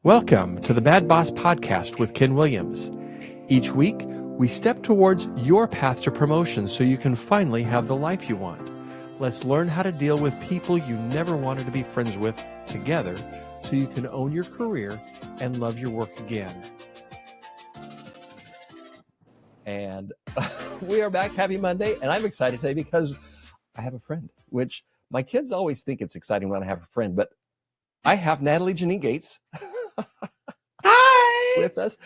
Welcome to the Bad Boss Podcast with Ken Williams. Each week, we step towards your path to promotion so you can finally have the life you want. Let's learn how to deal with people you never wanted to be friends with together so you can own your career and love your work again. And we are back. Happy Monday. And I'm excited today because I have a friend, which my kids always think it's exciting when I have a friend, but I have Natalie Janine Gates. Hi. With us.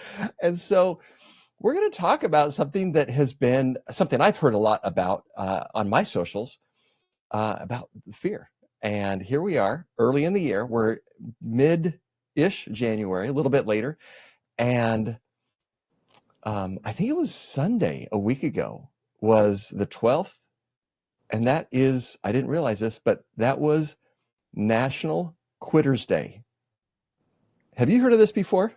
And so we're going to talk about something that has been something I've heard a lot about on my socials about fear. And here we are early in the year. We're mid-ish January, a little bit later. And I think it was Sunday a week ago was the 12th. And that is, I didn't realize this, but that was National Quitters Day. Have you heard of this before?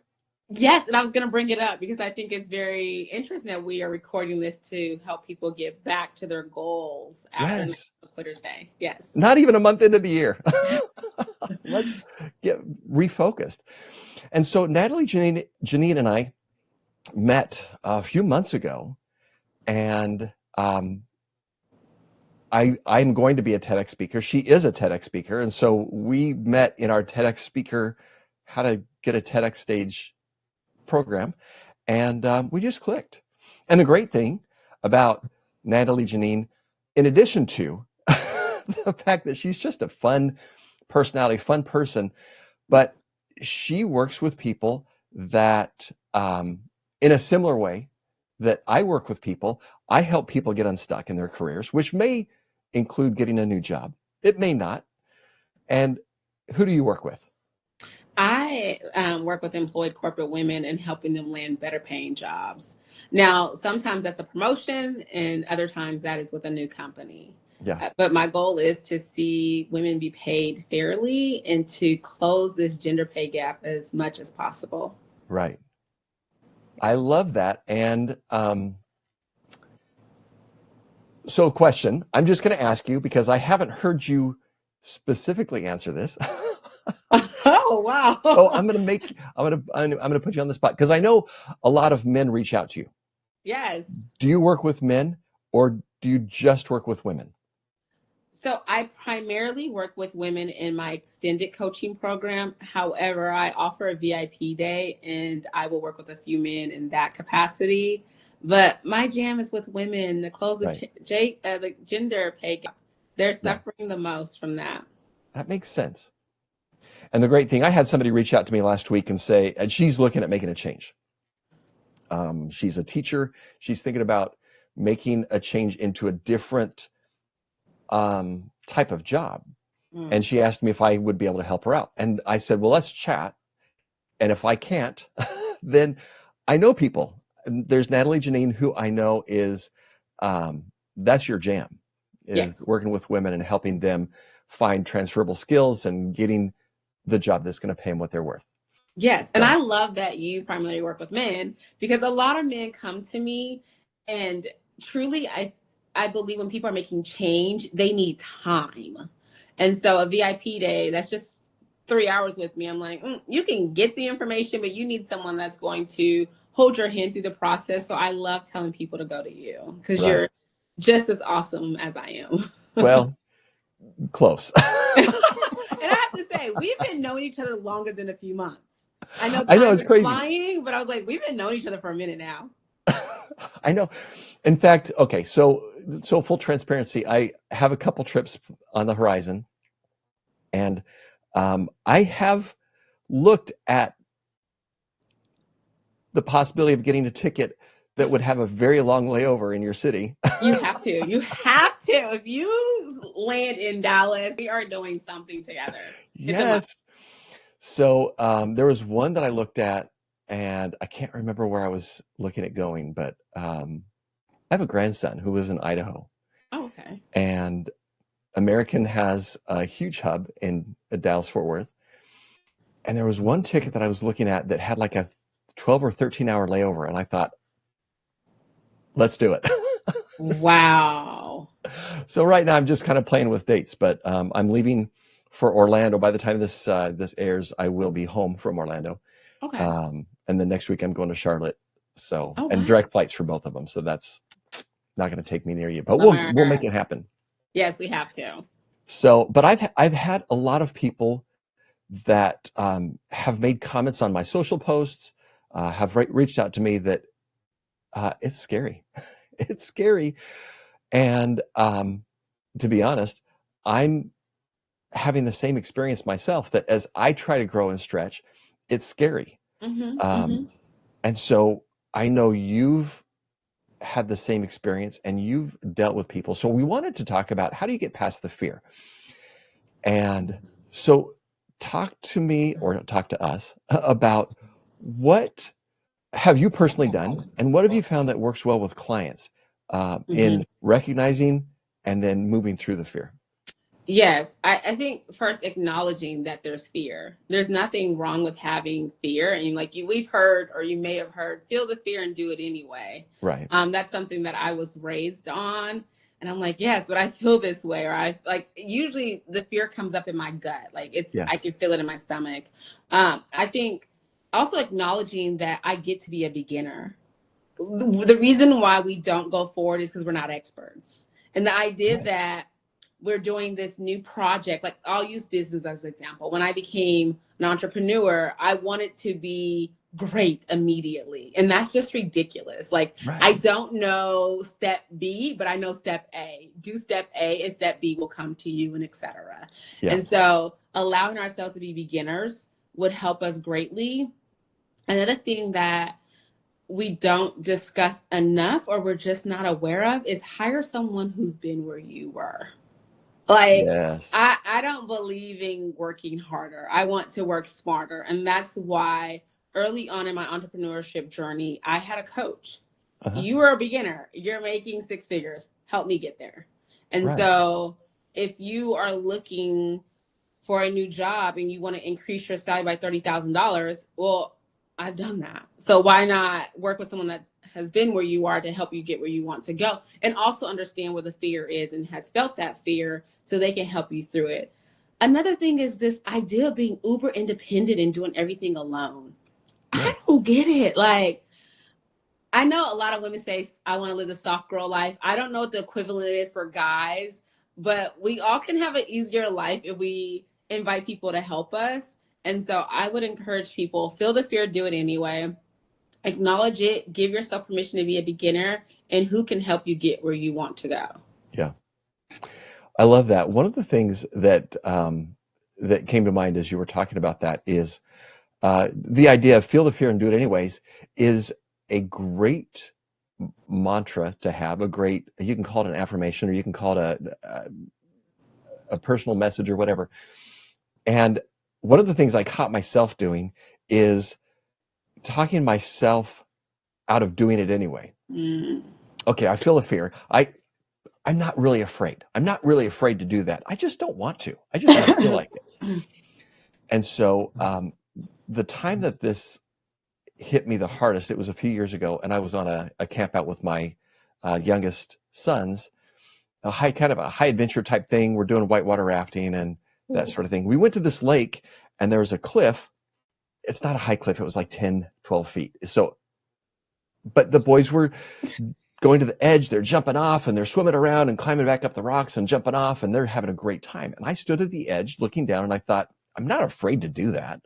Yes, and I was going to bring it up because I think it's very interesting that we are recording this to help people get back to their goals after National Quitters Day. Yes. Not even a month into the year. Let's get refocused. And so Natalie Janine and I met a few months ago, and I'm going to be a TEDx speaker. She is a TEDx speaker. And so we met in our TEDx speaker, how to get a TEDx stage program. And we just clicked. And the great thing about Natalie Janine, in addition to the fact that she's just a fun personality, fun person, but she works with people that in a similar way that I work with people. I help people get unstuck in their careers, which may include getting a new job. It may not. And who do you work with? I work with employed corporate women and helping them land better paying jobs. Now, sometimes that's a promotion and other times that is with a new company. Yeah. But my goal is to see women be paid fairly and to close this gender pay gap as much as possible. Right. I love that. And so question, I'm just going to ask you because I haven't heard you specifically answer this. Oh, wow. So I'm going to put you on the spot because I know a lot of men reach out to you. Yes. Do you work with men or do you just work with women? So I primarily work with women in my extended coaching program. However, I offer a VIP day and I will work with a few men in that capacity. But my jam is with women to close the gender pay gap. They're suffering the most from that. That makes sense. And the great thing, I had somebody reach out to me last week and say, and she's looking at making a change. She's a teacher. She's thinking about making a change into a different type of job. And she asked me if I would be able to help her out. And I said, well, let's chat. And if I can't, then I know people. And there's Natalie Janine, who I know is, that's your jam, is working with women and helping them find transferable skills and getting the job that's going to pay them what they're worth. Yes. And I love that you primarily work with men because a lot of men come to me and truly, I believe when people are making change, they need time. And so a VIP day, that's just 3 hours with me. I'm like, you can get the information, but you need someone that's going to hold your hand through the process. So I love telling people to go to you because you're just as awesome as I am. Well, close. And I have to say, we've been knowing each other longer than a few months. I know it's crazy. Flying, but I was like, we've been knowing each other for a minute now. I know. In fact, okay, so full transparency, I have a couple trips on the horizon, and I have looked at the possibility of getting a ticket that would have a very long layover in your city. You have to. You have to. If you land in Dallas, we are doing something together. Yes. So there was one that I looked at, and I can't remember where I was looking at going, but I have a grandson who lives in Idaho. Oh, okay. And American has a huge hub in Dallas-Fort Worth. And there was one ticket that I was looking at that had like a 12 or 13 hour layover. And I thought, let's do it. Wow. So right now I'm just kind of playing with dates, but I'm leaving for Orlando. By the time this airs, I will be home from Orlando. Okay. And then next week I'm going to Charlotte. So, and wow. direct flights for both of them. So that's not going to take me near you, but we'll make it happen. Yes, we have to. So, but I've had a lot of people that have made comments on my social posts, have reached out to me that it's scary. It's scary. And to be honest, I'm having the same experience myself, that as I try to grow and stretch, it's scary. And so I know you've had the same experience and you've dealt with people. So we wanted to talk about, how do you get past the fear? And so talk to me, or talk to us, about what have you personally done, and what have you found that works well with clients in recognizing and then moving through the fear? Yes, I think first acknowledging that there's fear. There's nothing wrong with having fear. And like we've heard, or you may have heard, feel the fear and do it anyway. Right. That's something that I was raised on. And I'm like, yes, but I feel this way. Or I like, usually the fear comes up in my gut. Like I can feel it in my stomach. I think also acknowledging that I get to be a beginner. The reason why we don't go forward is because we're not experts. And the idea that we're doing this new project, like I'll use business as an example. When I became an entrepreneur, I wanted to be great immediately. And that's just ridiculous. Like, I don't know step B, but I know step A. Do step A and step B will come to you, and etc. And so allowing ourselves to be beginners would help us greatly. Another thing that we don't discuss enough, or we're just not aware of, is hire someone who's been where you were. Like, I don't believe in working harder. I want to work smarter. And that's why early on in my entrepreneurship journey, I had a coach. You were a beginner. You're making six figures. Help me get there. And so if you are looking for a new job and you want to increase your salary by $30,000, well, I've done that. So why not work with someone that has been where you are to help you get where you want to go, and also understand where the fear is and has felt that fear so they can help you through it. Another thing is this idea of being uber independent and doing everything alone. I don't get it. Like, I know a lot of women say, I want to live the soft girl life. I don't know what the equivalent is for guys, but we all can have an easier life if we invite people to help us. And so I would encourage people, feel the fear, do it anyway. Acknowledge it, give yourself permission to be a beginner, and who can help you get where you want to go. Yeah. I love that. One of the things that that came to mind as you were talking about that is the idea of feel the fear and do it anyways is a great mantra to have, you can call it an affirmation, or you can call it a personal message or whatever. And one of the things I caught myself doing is talking myself out of doing it anyway. Okay, I feel a fear. I'm not really afraid. I'm not really afraid to do that. I just don't want to. I just don't feel like it. And so the time that this hit me the hardest, it was a few years ago, and I was on a camp out with my youngest sons, kind of a high adventure type thing. We're doing whitewater rafting and that sort of thing. We went to this lake, and there was a cliff. It's not a high cliff. It was like 10, 12 feet. So, but the boys were going to the edge. They're jumping off, and they're swimming around and climbing back up the rocks and jumping off, and they're having a great time. And I stood at the edge looking down, and I thought, I'm not afraid to do that.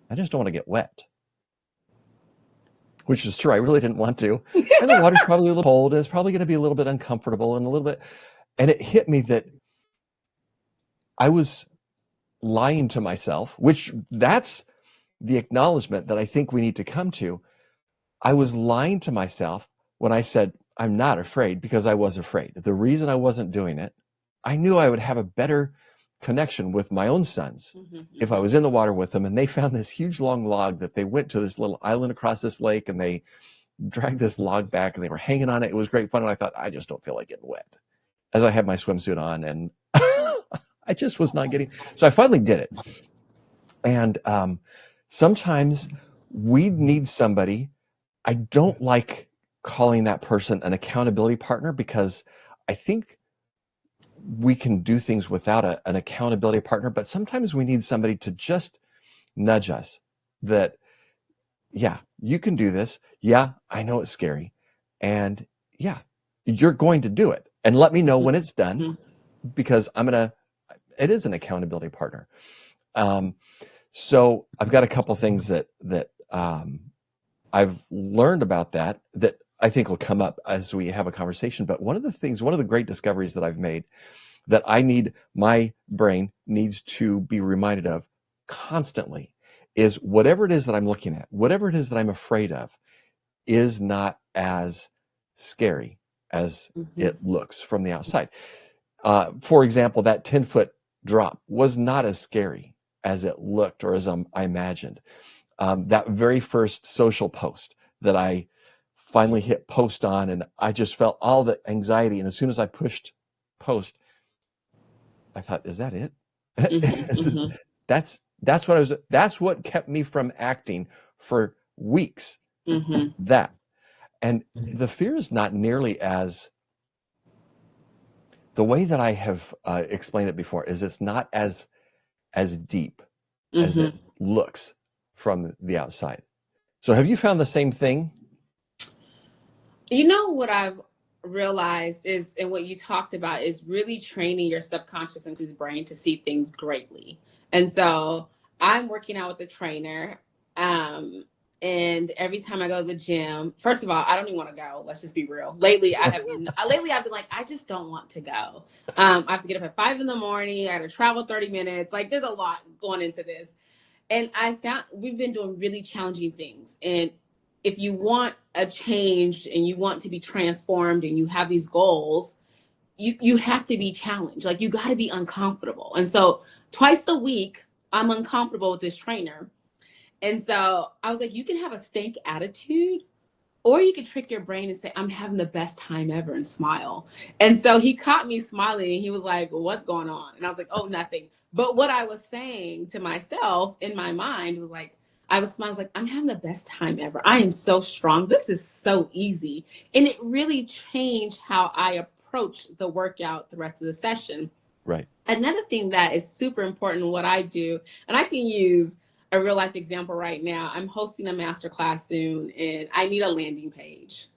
I just don't want to get wet. Which is true. I really didn't want to. And the water's probably a little cold, and it's probably going to be a little bit uncomfortable and a little bit. And it hit me that I was lying to myself, which that's the acknowledgement that I think we need to come to. I was lying to myself when I said, I'm not afraid, because I was afraid. The reason I wasn't doing it, I knew I would have a better connection with my own sons if I was in the water with them, and they found this huge long log that they went to this little island across this lake, and they dragged this log back, and they were hanging on it. It was great fun, and I thought, I just don't feel like getting wet, as I had my swimsuit on, and I just was not getting. So I finally did it. And sometimes we need somebody. I don't like calling that person an accountability partner, because I think we can do things without an accountability partner, but sometimes we need somebody to just nudge us that, yeah, you can do this. Yeah, I know it's scary. And yeah, you're going to do it. And let me know when it's done, because it is an accountability partner. So I've got a couple things that I've learned about that I think will come up as we have a conversation. But one of the great discoveries that I've made that my brain needs to be reminded of constantly is whatever it is that I'm looking at, whatever it is that I'm afraid of, is not as scary as it looks from the outside. For example, that 10-foot drop was not as scary as it looked or as I imagined. That very first social post that I finally hit post on, and I just felt all the anxiety. And as soon as I pushed post, I thought, is that it? That's what kept me from acting for weeks. That. And the fear is not nearly as, the way that I have explained it before is it's not as deep as it looks from the outside. So have you found the same thing? You know what I've realized is, and what you talked about, is really training your subconscious into his brain to see things greatly. And so I'm working out with a trainer. And every time I go to the gym, first of all, I don't even want to go. Let's just be real. Lately, I've been like, I just don't want to go. I have to get up at 5 a.m. I got to travel 30 minutes. Like, there's a lot going into this. And I found we've been doing really challenging things. And if you want a change and you want to be transformed and you have these goals, you have to be challenged. Like, you got to be uncomfortable. And so twice a week, I'm uncomfortable with this trainer. And so I was like, you can have a stank attitude, or you can trick your brain and say, I'm having the best time ever, and smile. And so he caught me smiling and he was like, well, what's going on? And I was like, oh, nothing. But what I was saying to myself in my mind was like, I was smiling, like, I'm having the best time ever. I am so strong. This is so easy. And it really changed how I approach the workout the rest of the session. Right. Another thing that is super important in what I do, and I can use a real life example right now. I'm hosting a masterclass soon and I need a landing page.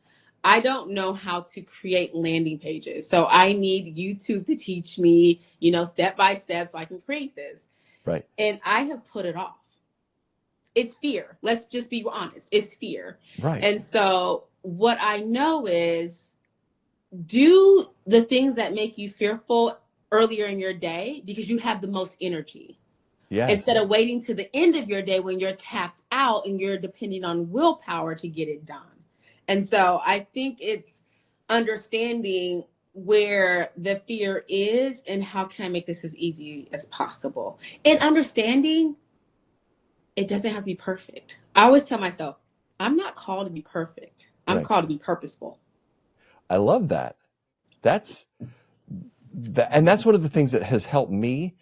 I don't know how to create landing pages. So I need YouTube to teach me, step by step so I can create this. Right. And I have put it off. It's fear. Let's just be honest. It's fear. Right. And so what I know is, do the things that make you fearful earlier in your day because you have the most energy. Yes. Instead of waiting to the end of your day when you're tapped out and you're depending on willpower to get it done. And so I think it's understanding where the fear is and how can I make this as easy as possible. And understanding it doesn't have to be perfect. I always tell myself, I'm not called to be perfect. I'm called to be purposeful. I love that. And that's one of the things that has helped me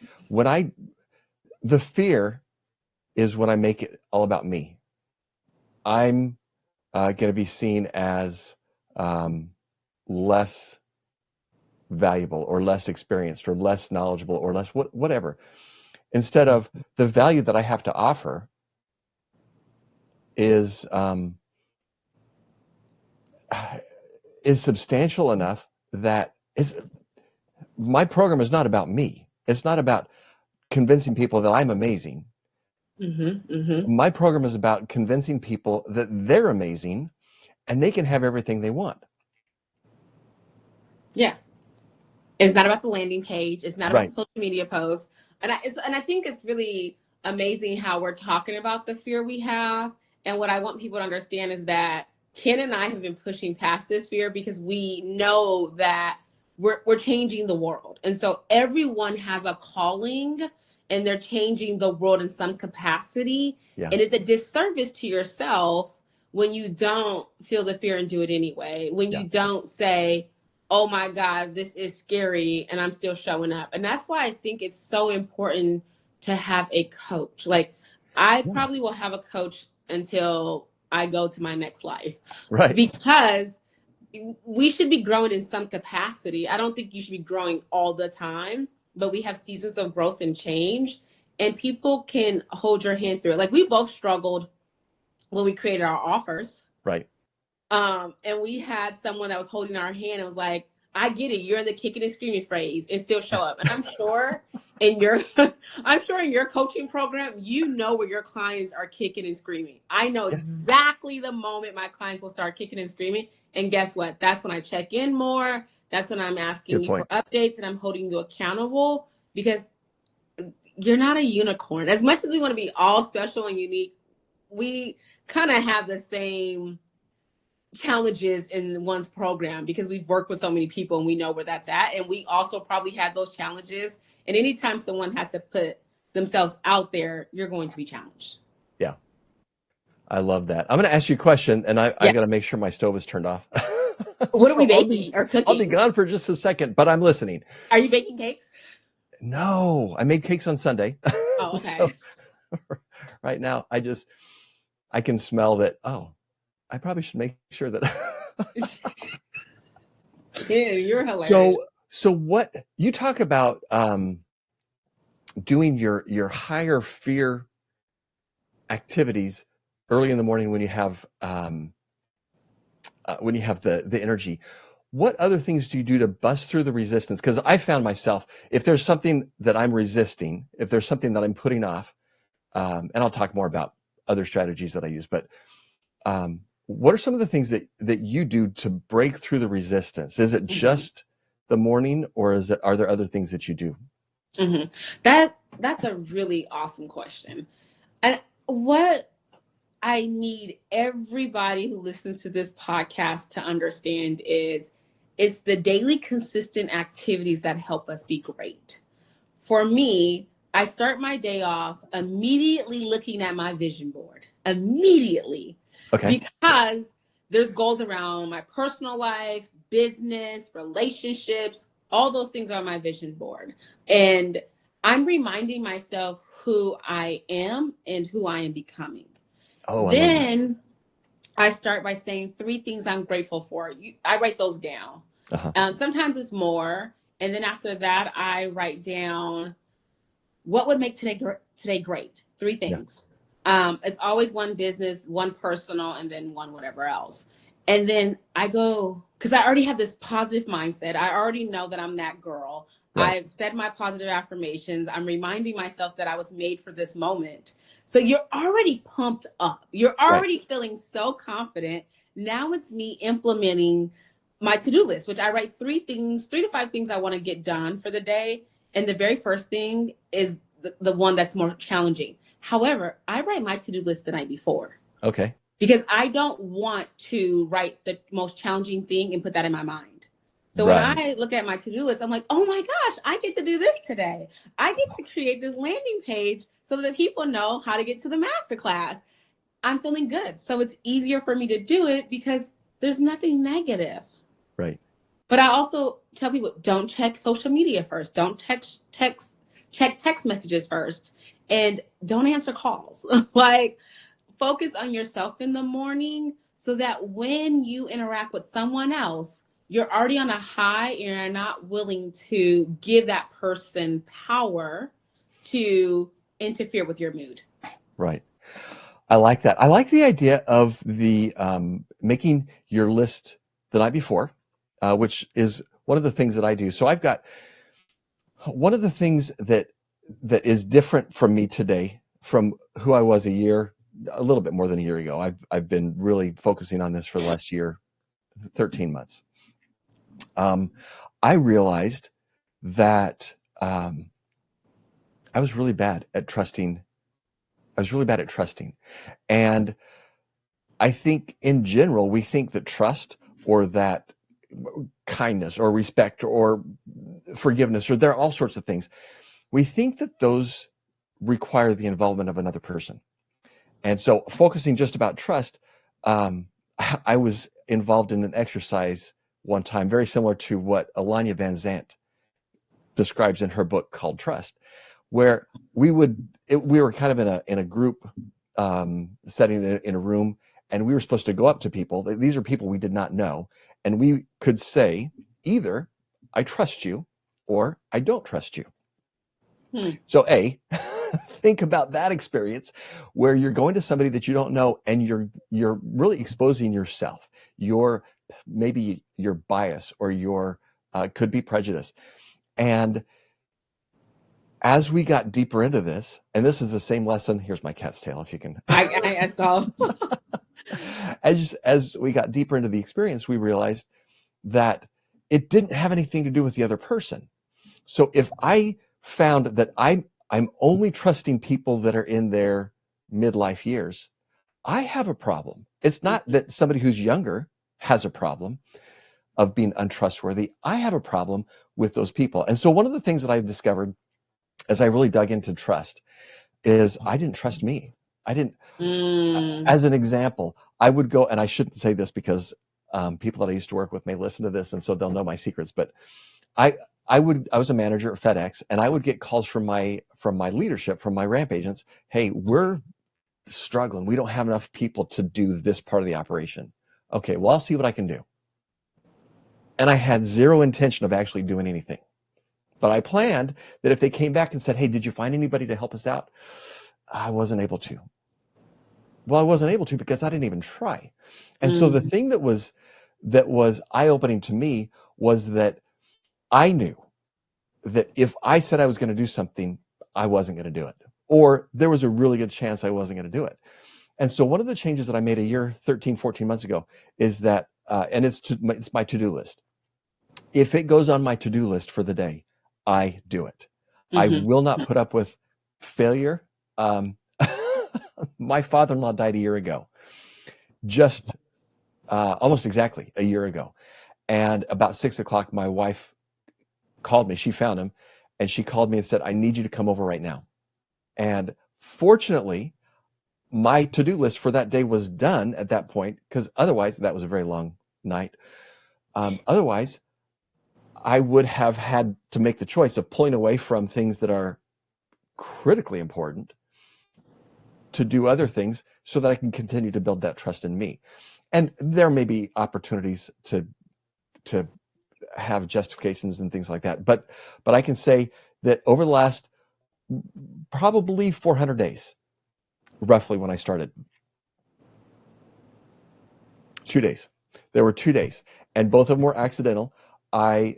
the fear is when I make it all about me. I'm going to be seen as less valuable or less experienced or less knowledgeable or less whatever. Instead of the value that I have to offer is substantial enough that my program is not about me. It's not about convincing people that I'm amazing. My program is about convincing people that they're amazing and they can have everything they want. Yeah. It's not about the landing page. It's not about social media posts. And I think it's really amazing how we're talking about the fear we have. And what I want people to understand is that Ken and I have been pushing past this fear because we know that we're changing the world. And so everyone has a calling and they're changing the world in some capacity. Yeah. And it's a disservice to yourself when you don't feel the fear and do it anyway. When you don't say, oh my God, this is scary, and I'm still showing up. And that's why I think it's so important to have a coach. Like, I probably will have a coach until I go to my next life. Right. Because we should be growing in some capacity. I don't think you should be growing all the time, but we have seasons of growth and change, and people can hold your hand through it. Like, we both struggled when we created our offers. Right. And we had someone that was holding our hand and was like, I get it, you're in the kicking and screaming phase, and still show up. And I'm sure in your I'm sure in your coaching program, you know where your clients are kicking and screaming. I know exactly the moment my clients will start kicking and screaming. And guess what? That's when I check in more. That's when I'm asking you for updates and I'm holding you accountable, because you're not a unicorn. As much as we want to be all special and unique, we kind of have the same challenges in one's program because we've worked with so many people and we know where that's at. And we also probably had those challenges. And anytime someone has to put themselves out there, you're going to be challenged. Yeah. I love that. I'm going to ask you a question, and I got to make sure my stove is turned off. What are we baking or cooking? I'll be gone for just a second, but I'm listening. Are you baking cakes? No, I made cakes on Sunday. Oh, okay. So, right now, I can smell that. Oh, I probably should make sure that. Yeah, you're hilarious. So what you talk about doing your higher fear activities early in the morning when you have the energy. What other things do you do to bust through the resistance? Because I found myself, if there's something that I'm resisting, if there's something that I'm putting off, and I'll talk more about other strategies that I use, but what are some of the things that you do to break through the resistance? Is it just the morning, or are there other things that you do? Mm-hmm. That's a really awesome question. And what I need everybody who listens to this podcast to understand is it's the daily consistent activities that help us be great. For me, I start my day off immediately looking at my vision board. Immediately. Okay. Because there's goals around my personal life, business, relationships, all those things are on my vision board. And I'm reminding myself who I am and who I am becoming. Oh, then I start by saying 3 things I'm grateful for. I write those down. Sometimes it's more. And then after that, I write down what would make today great. 3 things. Yeah. It's always one business, one personal, and then one whatever else. And then I go, because I already have this positive mindset. I already know that I'm that girl. Right. I've said my positive affirmations. I'm reminding myself that I was made for this moment. So you're already pumped up. You're already feeling so confident. Now it's me implementing my to-do list, which I write 3 to 5 things I want to get done for the day. And the very first thing is the one that's more challenging. However, I write my to-do list the night before. Okay. Because I don't want to write the most challenging thing and put that in my mind. So when I look at my to-do list, I'm like, oh my gosh, I get to do this today. I get to create this landing page so that people know how to get to the masterclass. I'm feeling good. So it's easier for me to do it because there's nothing negative. Right. But I also tell people, don't check social media first. Don't check text messages first. And don't answer calls. Like, focus on yourself in the morning so that when you interact with someone else, you're already on a high and you're not willing to give that person power to interfere with your mood. Right. I like that. I like the idea of the making your list the night before, which is one of the things that I do. So I've got one of the things that is different from me today from who I was a little bit more than a year ago. I've been really focusing on this for the last year, 13 months. I realized that I was really bad at trusting. And I think in general, we think that trust or that kindness or respect or forgiveness, or there are all sorts of things. We think that those require the involvement of another person. And so focusing just about trust, I was involved in an exercise one time, very similar to what Alanya Van Zandt describes in her book called Trust, where we were kind of in a group setting in a room, and we were supposed to go up to people. These are people we did not know, and we could say either I trust you or I don't trust you. So think about that experience where you're going to somebody that you don't know, and you're really exposing yourself, maybe your bias or your could be prejudice. And as we got deeper into this, and this is the same lesson. Here's my cat's tail, if you can. I saw. As we got deeper into the experience, we realized that it didn't have anything to do with the other person. So if I found that I'm only trusting people that are in their midlife years, I have a problem. It's not that somebody who's younger has a problem of being untrustworthy. I have a problem with those people. And so one of the things that I've discovered as I really dug into trust is I didn't trust me. I didn't. As an example, I would go, and I shouldn't say this because people that I used to work with may listen to this, and so they'll know my secrets. But I was a manager at FedEx, and I would get calls from my leadership, from my ramp agents. Hey, we're struggling. We don't have enough people to do this part of the operation. Okay, well, I'll see what I can do. And I had zero intention of actually doing anything. But I planned that if they came back and said, hey, did you find anybody to help us out? I wasn't able to. Well, I wasn't able to because I didn't even try. And so the thing that was eye-opening to me was that I knew that if I said I was going to do something, I wasn't going to do it. Or there was a really good chance I wasn't going to do it. And so one of the changes that I made 13-14 months ago is that, and it's my to-do list. If it goes on my to-do list for the day, I do it. I will not put up with failure. My father-in-law died a year ago, just almost exactly a year ago. And about 6 o'clock, my wife called me. She found him, and she called me and said, I need you to come over right now. And fortunately, my to-do list for that day was done at that point, because otherwise, that was a very long night. Otherwise, I would have had to make the choice of pulling away from things that are critically important to do other things so that I can continue to build that trust in me. And there may be opportunities to have justifications and things like that. But I can say that over the last probably 400 days, roughly when I started, 2 days. There were 2 days, and both of them were accidental. I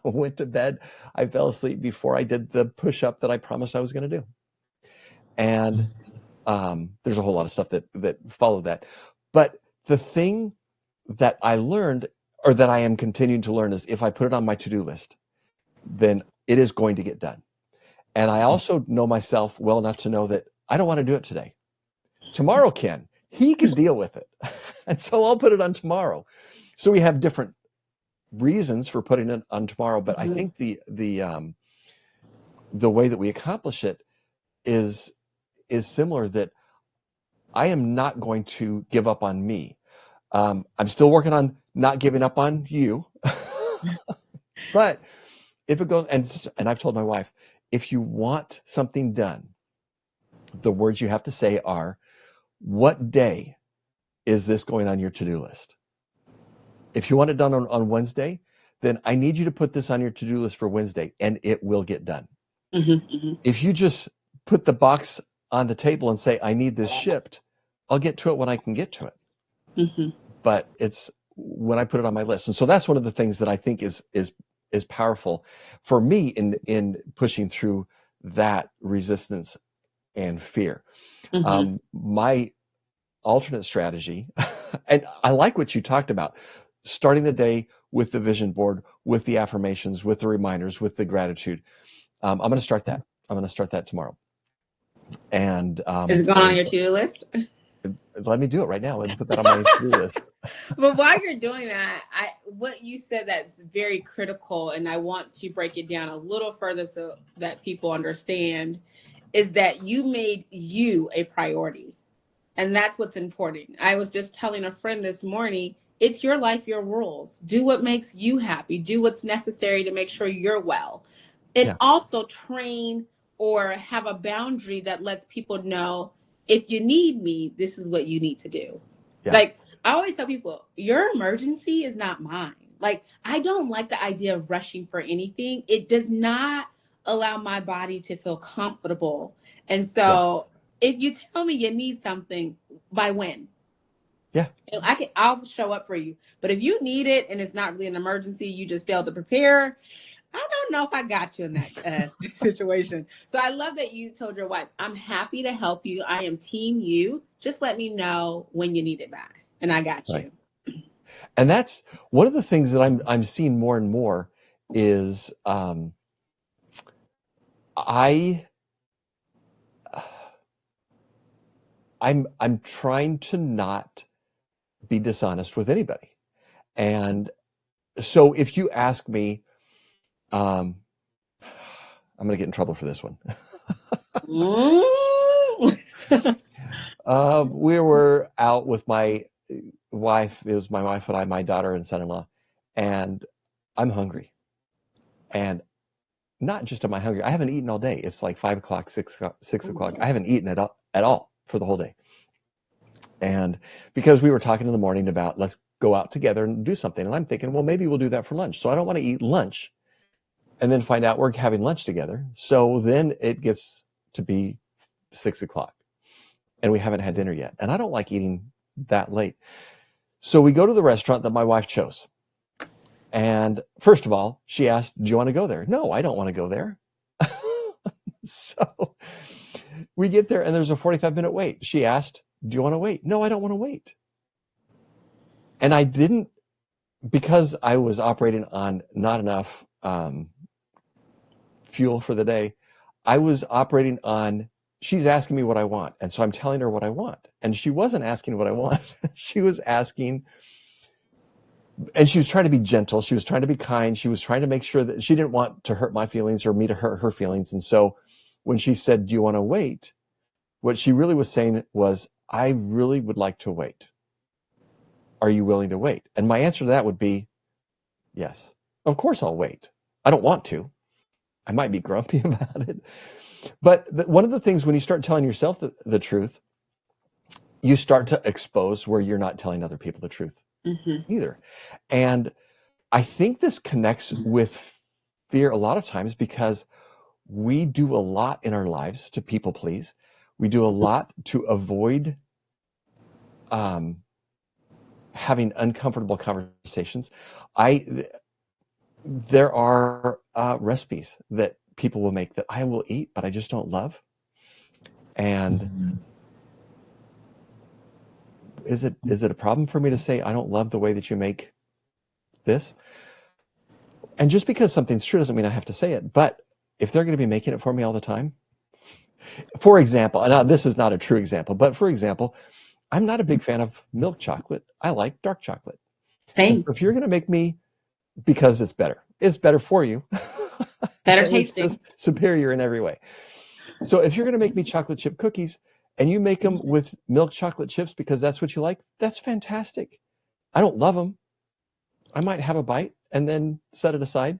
went to bed. I fell asleep before I did the push-up that I promised I was going to do. And there's a whole lot of stuff that followed that. But the thing that I learned, or that I am continuing to learn, is if I put it on my to-do list, then it is going to get done. And I also know myself well enough to know that I don't want to do it today. Tomorrow he can deal with it. And so I'll put it on tomorrow. So we have different reasons for putting it on tomorrow, but I think the way that we accomplish it is similar, that I am not going to give up on me. I'm still working on not giving up on you. But if it goes, and I've told my wife, if you want something done, the words you have to say are, what day is this going on your to-do list? If you want it done on Wednesday, then I need you to put this on your to-do list for Wednesday, and it will get done. If you just put the box on the table and say, I need this shipped, I'll get to it when I can get to it. But it's when I put it on my list. And so that's one of the things that I think is powerful for me in pushing through that resistance and fear. My alternate strategy, and I like what you talked about, starting the day with the vision board, with the affirmations, with the reminders, with the gratitude. I'm going to start that. I'm going to start that tomorrow. And is it going on your to-do list? Let me do it right now. Let's put that on my to-do list. But while you're doing that, what you said that's very critical, and I want to break it down a little further so that people understand, is that you made you a priority. And that's what's important. I was just telling a friend this morning, it's your life, your rules. Do what makes you happy. Do what's necessary to make sure you're well. And also train or have a boundary that lets people know, if you need me, this is what you need to do. Yeah. Like, I always tell people, your emergency is not mine. Like, I don't like the idea of rushing for anything. It does not allow my body to feel comfortable. And Yeah. so if you tell me you need something, by when? Yeah. I'll show up for you. But if you need it and it's not really an emergency, you just failed to prepare, I don't know if I got you in that situation. So I love that you told your wife, I'm happy to help you. I am team you. Just let me know when you need it back. And I got Right. you. And that's one of the things that I'm seeing more and more is I I'm trying to not be dishonest with anybody. And so if you ask me, I'm going to get in trouble for this one. We were out with my wife. It was my wife and I, my daughter and son-in-law, and I'm hungry. And not just am I hungry, I haven't eaten all day. It's like 5 o'clock, 6 o'clock. I haven't eaten at all for the whole day. And because we were talking in the morning about let's go out together and do something. And I'm thinking, well, maybe we'll do that for lunch. So I don't want to eat lunch and then find out we're having lunch together. So then it gets to be 6 o'clock and we haven't had dinner yet. And I don't like eating that late. So we go to the restaurant that my wife chose. And first of all, she asked, do you want to go there? No, I don't want to go there. So we get there and there's a 45-minute wait. She asked, do you want to wait? No, I don't want to wait. And I didn't, because I was operating on not enough fuel for the day, I was operating on, she's asking me what I want. And so I'm telling her what I want. And she wasn't asking what I want. She was asking, and she was trying to be gentle. She was trying to be kind. She was trying to make sure that she didn't want to hurt my feelings or me to hurt her feelings. And so when she said, do you want to wait? What she really was saying was, I really would like to wait. Are you willing to wait? And my answer to that would be, yes, of course I'll wait. I don't want to. I might be grumpy about it. But one of the things when you start telling yourself the truth, you start to expose where you're not telling other people the truth either. And I think this connects with fear a lot of times because we do a lot in our lives to people please. We do a lot to avoid having uncomfortable conversations. There are recipes that people will make that I will eat, but I just don't love. And is it a problem for me to say I don't love the way that you make this? And just because something's true doesn't mean I have to say it. But if they're going to be making it for me all the time, for example, and this is not a true example, but for example, I'm not a big fan of milk chocolate. I like dark chocolate. Same. So if you're going to make me, because it's better for you. Better It's tasting. just superior in every way. So if you're going to make me chocolate chip cookies and you make them with milk chocolate chips because that's what you like, that's fantastic. I don't love them. I might have a bite and then set it aside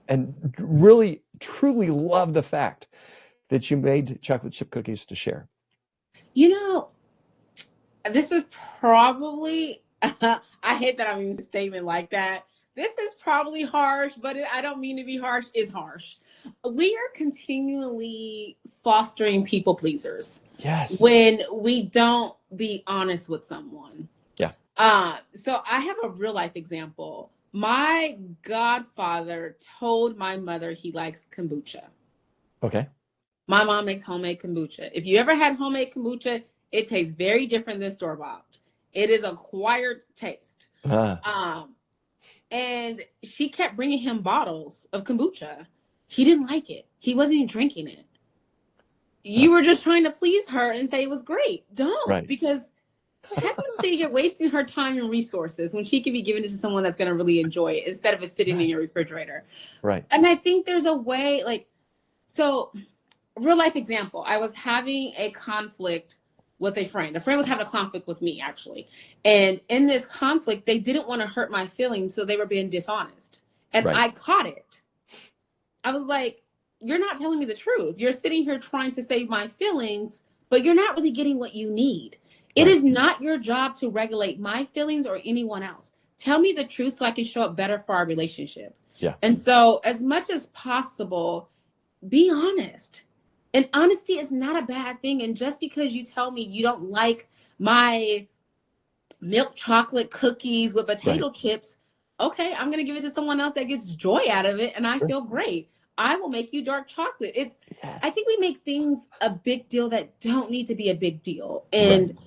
and really, truly love the fact that you made chocolate chip cookies to share. You know, this is probably, I hate that I'm using a statement like that. This is probably harsh, but I don't mean to be harsh. It's harsh. We are continually fostering people pleasers. Yes. When we don't be honest with someone. Yeah. So I have a real life example. My godfather told my mother he likes kombucha. Okay. My mom makes homemade kombucha. If you ever had homemade kombucha, it tastes very different than store bought. It is acquired taste. And she kept bringing him bottles of kombucha. He didn't like it. He wasn't even drinking it. You were just trying to please her and say it was great. Don't, right. Because technically you're wasting her time and resources when she could be giving it to someone that's going to really enjoy it instead of it sitting in your refrigerator. Right. And I think there's a way, so real life example, I was having a conflict with a friend. A friend was having a conflict with me, actually. And in this conflict, they didn't want to hurt my feelings, so they were being dishonest. And right. I caught it. I was like, you're not telling me the truth. You're sitting here trying to save my feelings, but you're not really getting what you need. It Right. is not your job to regulate my feelings or anyone else. Tell me the truth so I can show up better for our relationship. Yeah. And so, as much as possible, be honest. And honesty is not a bad thing. And just because you tell me you don't like my milk chocolate cookies with potato Right. chips, okay, I'm going to give it to someone else that gets joy out of it. And I Sure. feel great. I will make you dark chocolate. Yes. I think we make things a big deal that don't need to be a big deal. Right. And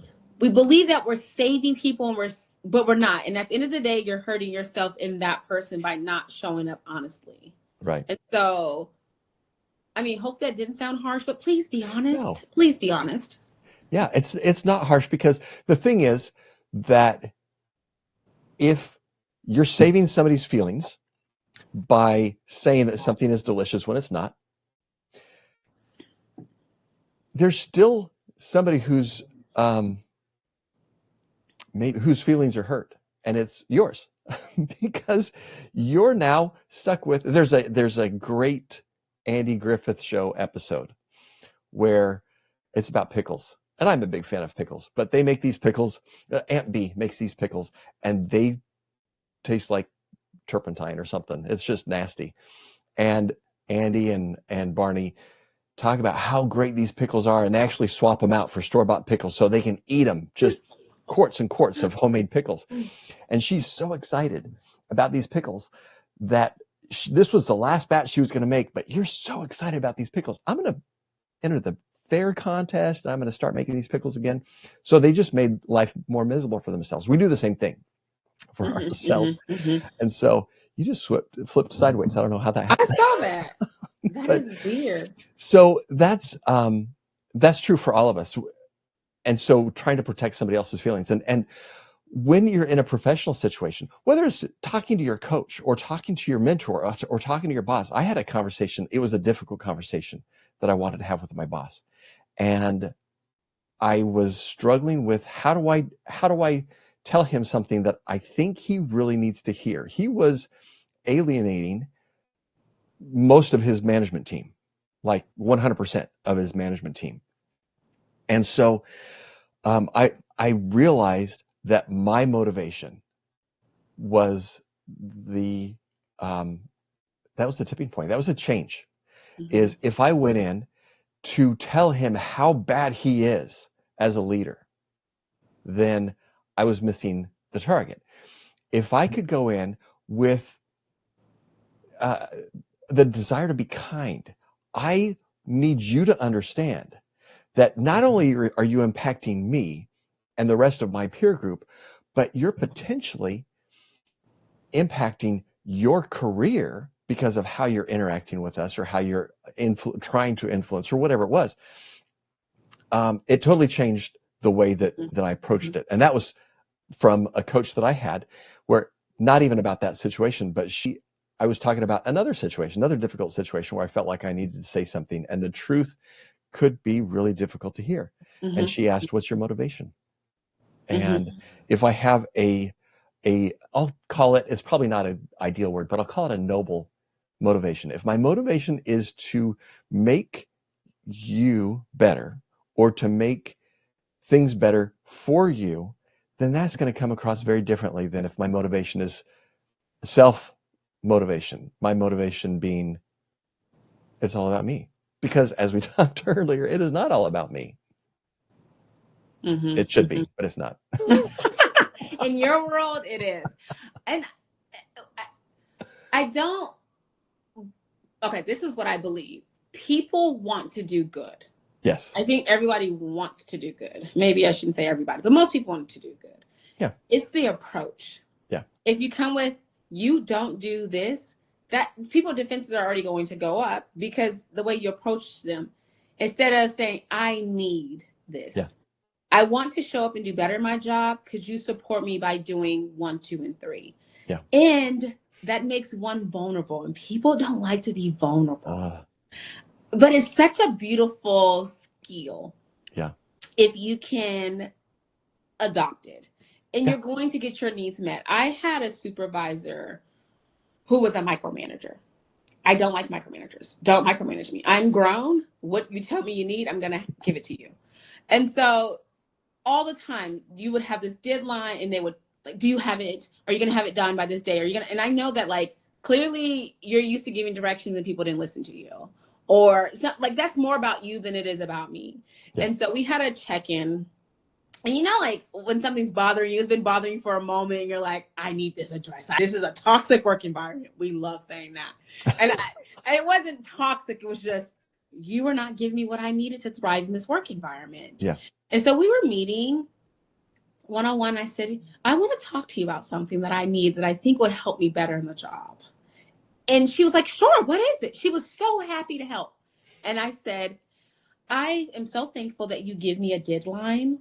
we believe that we're saving people but we're not. And at the end of the day, you're hurting yourself and that person by not showing up honestly. Right. And so, I mean, hope that didn't sound harsh, but please be honest. No. Please be honest. Yeah, it's not harsh, because the thing is that if you're saving somebody's feelings by saying that something is delicious when it's not, there's still somebody who's maybe whose feelings are hurt, and it's yours because you're now stuck with. There's a great Andy Griffith Show episode where it's about pickles. And I'm a big fan of pickles, but they make these pickles. Aunt B makes these pickles, and they taste like turpentine or something. It's just nasty. And Andy and Barney talk about how great these pickles are, and they actually swap them out for store-bought pickles so they can eat them, just quarts and quarts of homemade pickles. And she's so excited about these pickles that this was the last batch she was going to make, but you're so excited about these pickles. I'm going to enter the fair contest, and I'm going to start making these pickles again. So they just made life more miserable for themselves. We do the same thing for ourselves. And so you just flipped sideways. I don't know how that happened. I saw that. That is weird. So that's true for all of us. And so trying to protect somebody else's feelings. And when you're in a professional situation, whether it's talking to your coach or talking to your mentor or talking to your boss, I had a conversation. It was a difficult conversation that I wanted to have with my boss. And I was struggling with how do I tell him something that I think he really needs to hear. He was alienating most of his management team, like 100% of his management team. And so I realized that my motivation was that was the tipping point. That was a change. Is if I went in to tell him how bad he is as a leader, then I was missing the target. If I could go in with the desire to be kind, I need you to understand that not only are you impacting me and the rest of my peer group, but you're potentially impacting your career because of how you're interacting with us or how you're trying to influence or whatever it was. It totally changed the way that I approached it. And that was from a coach that I had, where not even about that situation, but I was talking about another situation, another difficult situation where I felt like I needed to say something, and the truth could be really difficult to hear. And she asked, "What's your motivation?" And if I have I'll call it, it's probably not an ideal word, but I'll call it a noble motivation. If my motivation is to make you better or to make things better for you, then that's going to come across very differently than if my motivation is self-motivation. My motivation being, it's all about me. Because as we talked earlier, it is not all about me. It should be, but it's not. In your world, it is. And I don't, okay, this is what I believe. People want to do good. Yes. I think everybody wants to do good. Maybe I shouldn't say everybody, but most people want to do good. Yeah. It's the approach. Yeah. If you come with, you don't do this, that people's defenses are already going to go up because the way you approach them, instead of saying, I need this. Yeah. I want to show up and do better in my job. Could you support me by doing 1, 2, and 3? Yeah. And that makes one vulnerable, and people don't like to be vulnerable. But it's such a beautiful skill. Yeah. If you can adopt it, and you're going to get your needs met. I had a supervisor who was a micromanager. I don't like micromanagers. Don't micromanage me. I'm grown. What you tell me you need, I'm going to give it to you. And so all the time you would have this deadline and they would like, do you have it? Are you going to have it done by this day? Are you going to, and I know that like clearly you're used to giving directions and people didn't listen to you, or it's not like that's more about you than it is about me. Yeah. And so we had a check-in. And you know, like when something's bothering you, it's been bothering you for a moment, and you're like, I need this addressed. This is a toxic work environment. We love saying that. And it wasn't toxic. It was just, you were not giving me what I needed to thrive in this work environment. Yeah. And so we were meeting one-on-one. I said, I want to talk to you about something that I need that I think would help me better in the job. And she was like, sure, what is it? She was so happy to help. And I said, I am so thankful that you give me a deadline.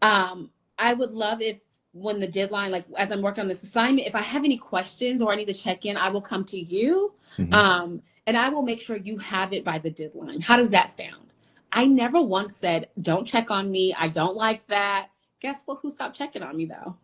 I would love if when the deadline, like as I'm working on this assignment, if I have any questions or I need to check in, I will come to you. Mm-hmm. And I will make sure you have it by the deadline. How does that sound? I never once said, don't check on me. I don't like that. Guess what? Who stopped checking on me though?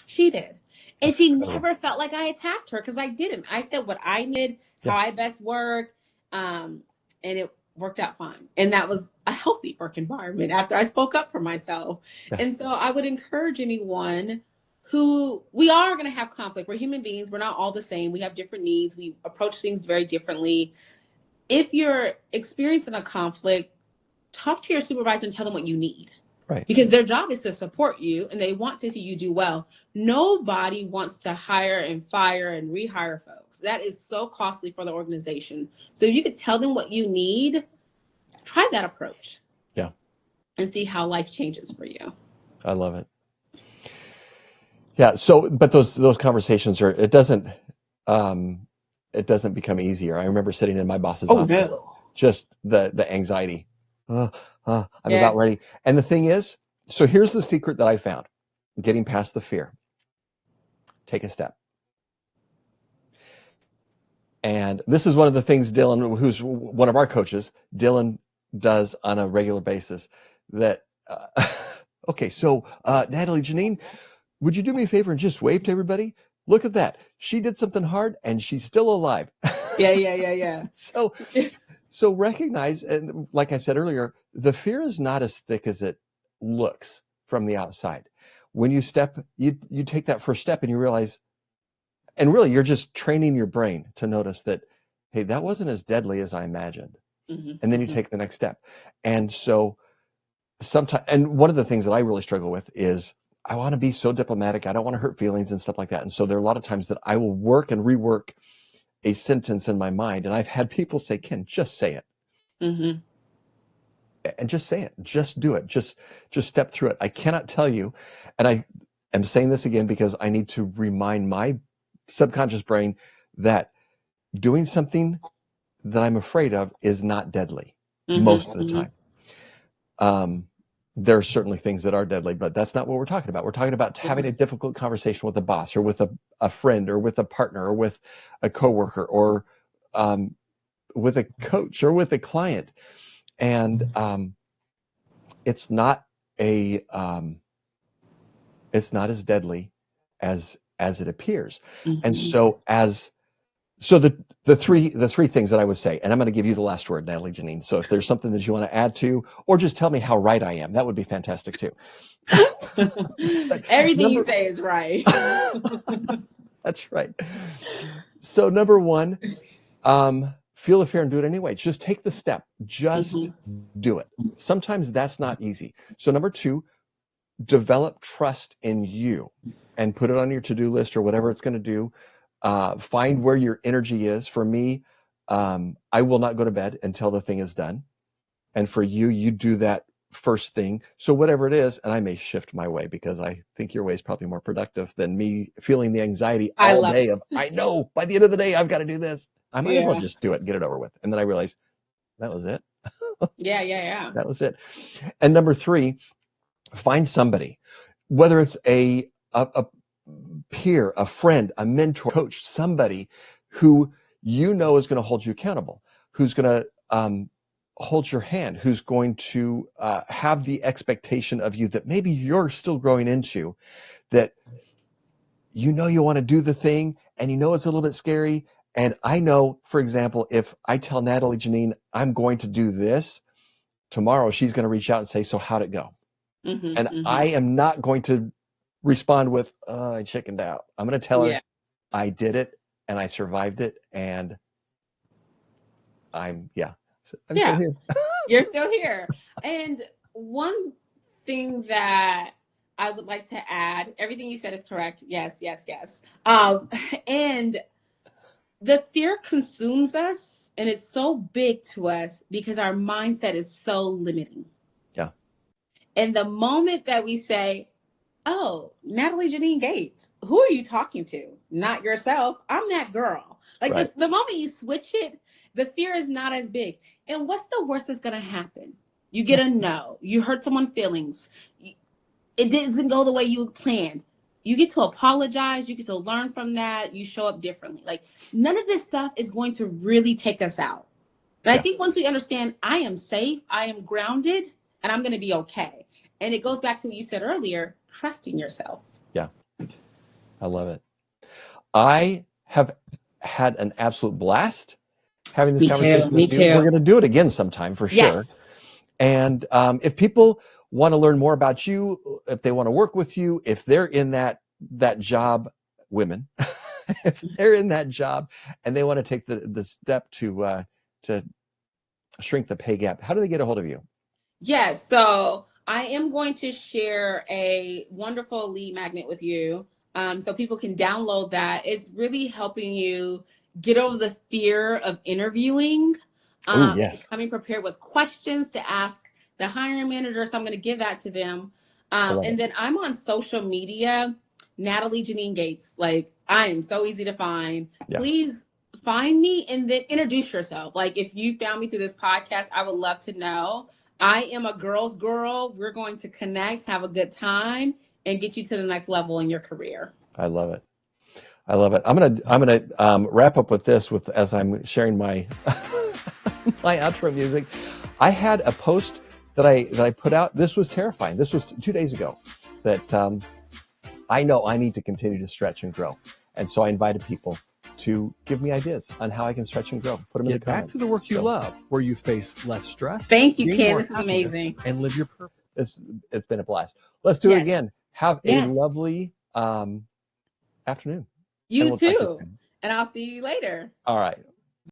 She did. And That's she incredible. never felt like I attacked her because I didn't. I said what I needed, how I best work. And it worked out fine. And that was a healthy work environment after I spoke up for myself. Yeah. And so I would encourage anyone who, we are going to have conflict. We're human beings. We're not all the same. We have different needs. We approach things very differently. If you're experiencing a conflict, talk to your supervisor and tell them what you need. Right. Because their job is to support you and they want to see you do well. Nobody wants to hire and fire and rehire folks. That is so costly for the organization. So if you could tell them what you need, try that approach. Yeah. And see how life changes for you. I love it. Yeah. So, but those conversations are, it doesn't become easier. I remember sitting in my boss's office, just the anxiety. I'm about ready. And the thing is, so here's the secret that I found, getting past the fear. Take a step. And this is one of the things Dylan, who's one of our coaches, Dylan does on a regular basis. That, okay, so Natalie Janine, would you do me a favor and just wave to everybody? Look at that. She did something hard and she's still alive. Yeah. So recognize, and like I said earlier, the fear is not as thick as it looks from the outside. When you you take that first step and you realize, and really you're just training your brain to notice that, hey, that wasn't as deadly as I imagined. Mm-hmm. And then you take the next step. And so sometimes, and one of the things that I really struggle with is I want to be so diplomatic. I don't want to hurt feelings and stuff like that. And so there are a lot of times that I will work and rework a sentence in my mind. And I've had people say, Ken, just say it. Mm-hmm. And just say it. Just do it. Just step through it. I cannot tell you. And I am saying this again because I need to remind my subconscious brain that doing something that I'm afraid of is not deadly most of the time. There are certainly things that are deadly, but that's not what we're talking about. We're talking about having a difficult conversation with a boss or with a friend or with a partner or with a coworker or with a coach or with a client. And it's not as deadly as it appears. And so the three things that I would say, and I'm going to give you the last word, Natalie Janine. So if there's something that you want to add to, or just tell me how right I am, that would be fantastic too. Everything you say is right. That's right. So number one, feel the fear and do it anyway. Just take the step. Just do it. Sometimes that's not easy. So number two, develop trust in you and put it on your to-do list or whatever it's going to do. Find where your energy is. For me, I will not go to bed until the thing is done. And for you, you do that first thing. So whatever it is, and I may shift my way because I think your way is probably more productive than me feeling the anxiety all day of, I know by the end of the day, I've got to do this. I might as well just do it and get it over with. And then I realized that was it. Yeah. That was it. And number three, find somebody, whether it's a peer, a friend, a mentor, coach, somebody who you know is going to hold you accountable, who's going to hold your hand, who's going to have the expectation of you that maybe you're still growing into, that you know you want to do the thing and you know it's a little bit scary. And I know, for example, if I tell Natalie Janine, I'm going to do this, tomorrow she's going to reach out and say, so how'd it go? And Mm-hmm. I am not going to respond with, I chickened out. I'm going to tell her I did it and I survived it. And I'm still here. You're still here. And one thing that I would like to add, everything you said is correct. Yes, yes, yes. And the fear consumes us, and it's so big to us because our mindset is so limiting. Yeah. And the moment that we say, oh, Natalie Janine Gates, who are you talking to? Not yourself. I'm that girl. Like Right. this, the moment you switch it, the fear is not as big. And what's the worst that's going to happen? You get a no. You hurt someone's feelings. It doesn't go the way you planned. You get to apologize. You get to learn from that. You show up differently. Like none of this stuff is going to really take us out. And I think once we understand I am safe, I am grounded, and I'm going to be okay. And it goes back to what you said earlier, trusting yourself. Yeah. I love it. I have had an absolute blast having this conversation with you. We're going to do it again sometime for sure. Yes. And if people want to learn more about you, if they want to work with you, if they're in that job, women, if they're in that job and they want to take the step to shrink the pay gap, how do they get a hold of you? Yes. So I am going to share a wonderful lead magnet with you, so people can download that. It's really helping you get over the fear of interviewing. Yes. Coming prepared with questions to ask the hiring manager. So I'm going to give that to them. And then I'm on social media, Natalie Janine Gates. Like I am so easy to find. Yeah. Please find me and then introduce yourself. Like if you found me through this podcast, I would love to know. I am a girl's girl. We're going to connect, have a good time, and get you to the next level in your career. I love it. I love it. I'm gonna wrap up with this as I'm sharing my my outro music. I had a post that I put out. This was terrifying. This was 2 days ago. That I know I need to continue to stretch and grow, and so I invited people to give me ideas on how I can stretch and grow. Put them in the comments. Get back to the work you love, where you face less stress. Thank you, Ken. This is amazing. And live your purpose. It's been a blast. Let's do it again. Have a lovely afternoon. You too. And I'll see you later. All right.